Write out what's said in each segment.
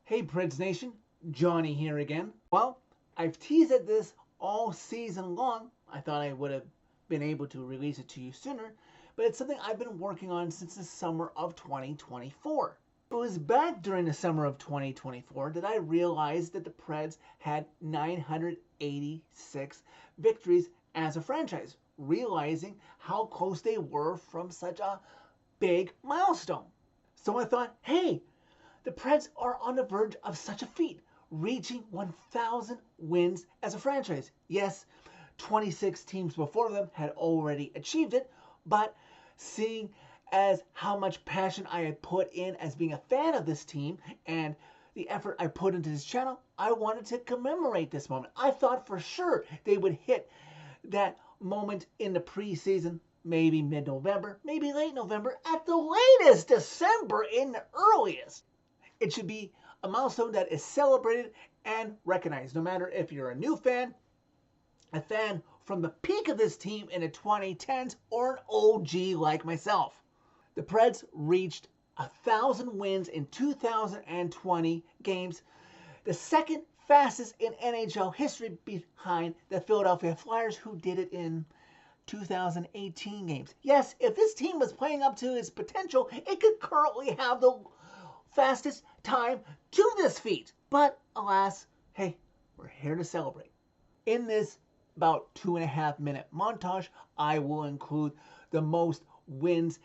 Hey Preds Nation, Johnny here again. Well, I've teased at this all season long. I thought I would have been able to release it to you sooner, but it's something I've been working on since the summer of 2024. It was back during the summer of 2024 that I realized that the Preds had 986 victories as a franchise, realizing how close they were from such a big milestone. So I thought, hey, the Preds are on the verge of such a feat, reaching 1,000 wins as a franchise. Yes, 26 teams before them had already achieved it, but seeing as how much passion I had put in as being a fan of this team and the effort I put into this channel, I wanted to commemorate this moment. I thought for sure they would hit that moment in the preseason, maybe mid-November, maybe late November, at the latest December in the earliest. It should be a milestone that is celebrated and recognized, no matter if you're a new fan, a fan from the peak of this team in the 2010s, or an OG like myself. The Preds reached 1,000 wins in 2020 games, the second fastest in NHL history behind the Philadelphia Flyers, who did it in 2018 games. Yes, if this team was playing up to its potential, it could currently have the fastest time to this feat. But alas, hey, we're here to celebrate. In this about 2.5-minute montage, I will include the most wins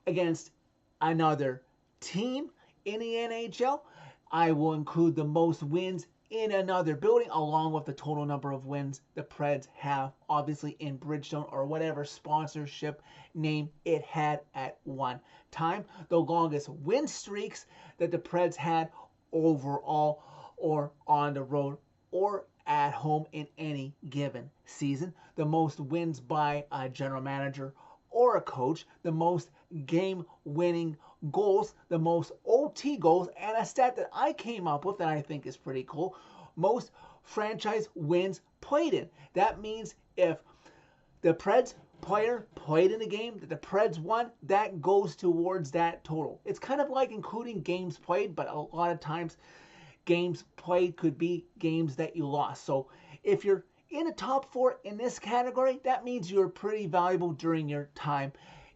against another team in the NHL. I will include the most wins in another building, along with the total number of wins the Preds have, obviously in Bridgestone or whatever sponsorship name it had at one time. The longest win streaks that the Preds had overall or on the road or at home in any given season. The most wins by a general manager or a coach. The most game-winning goals, the most OT goals, and a stat that I came up with that I think is pretty cool: most franchise wins played in. That means if the Preds player played in a game that the Preds won, that goes towards that total. It's kind of like including games played, but a lot of times games played could be games that you lost. So if you're in the top 4 in this category, that means you're pretty valuable during your time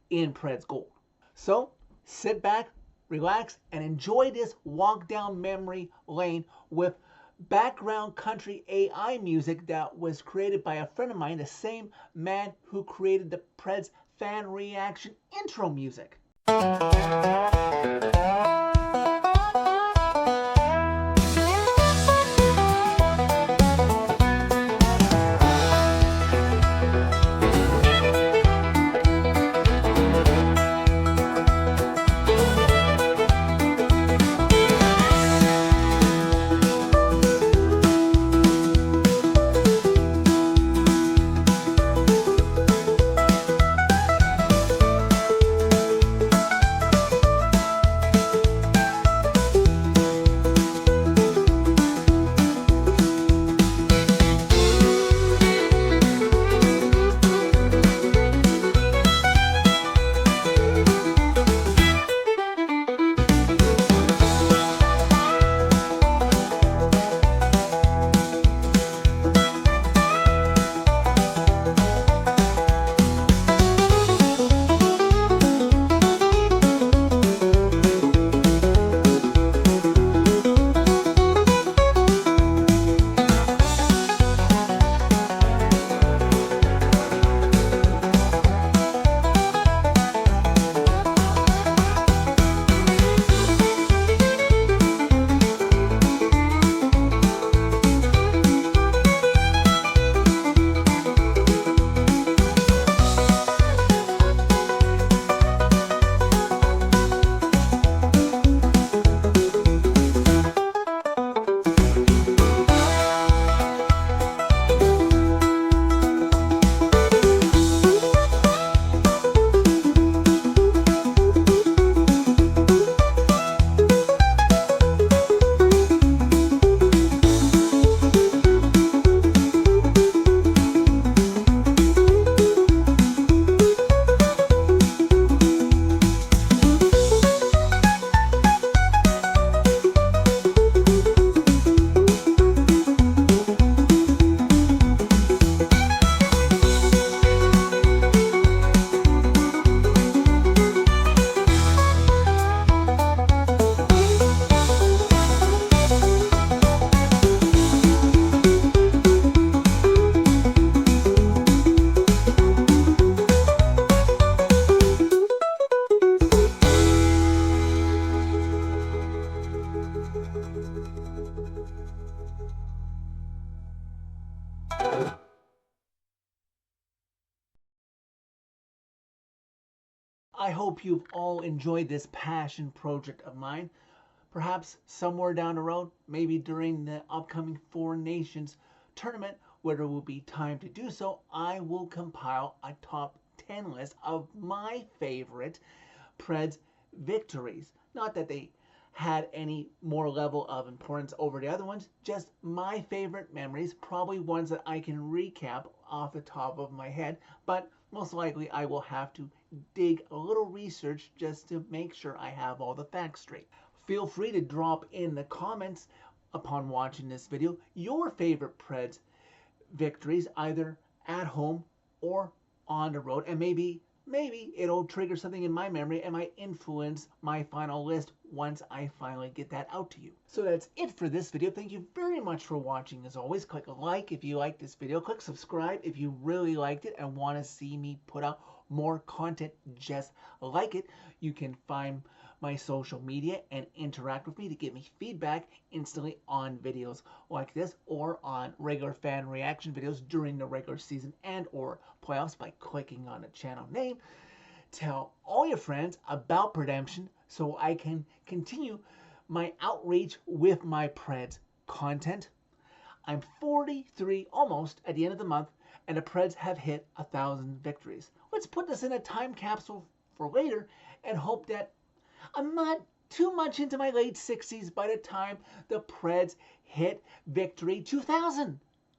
in Preds Gold. So sit back, relax, and enjoy this walk down memory lane with background country AI music that was created by a friend of mine, the same man who created the Preds fan reaction intro music. I hope you've all enjoyed this passion project of mine. Perhaps somewhere down the road, maybe during the upcoming Four Nations tournament, where there will be time to do so, I will compile a top 10 list of my favorite Preds victories. Not that they had any more level of importance over the other ones, just my favorite memories, probably ones that I can recap off the top of my head, but most likely I will have to dig a little research just to make sure I have all the facts straight. Feel free to drop in the comments upon watching this video your favorite Preds victories, either at home or on the road, and maybe it'll trigger something in my memory and might influence my final list once I finally get that out to you. So that's it for this video. Thank you very much for watching. As always, click a like if you like this video. Click subscribe if you really liked it and want to see me put out more content just like it. You can find my social media and interact with me to give me feedback instantly on videos like this or on regular fan reaction videos during the regular season and or playoffs by clicking on the channel name. Tell all your friends about Predemption so I can continue my outreach with my Preds content. I'm 43 almost at the end of the month, and the Preds have hit 1,000 victories. Let's put this in a time capsule for later and hope that I'm not too much into my late 60s by the time the Preds hit victory 2000.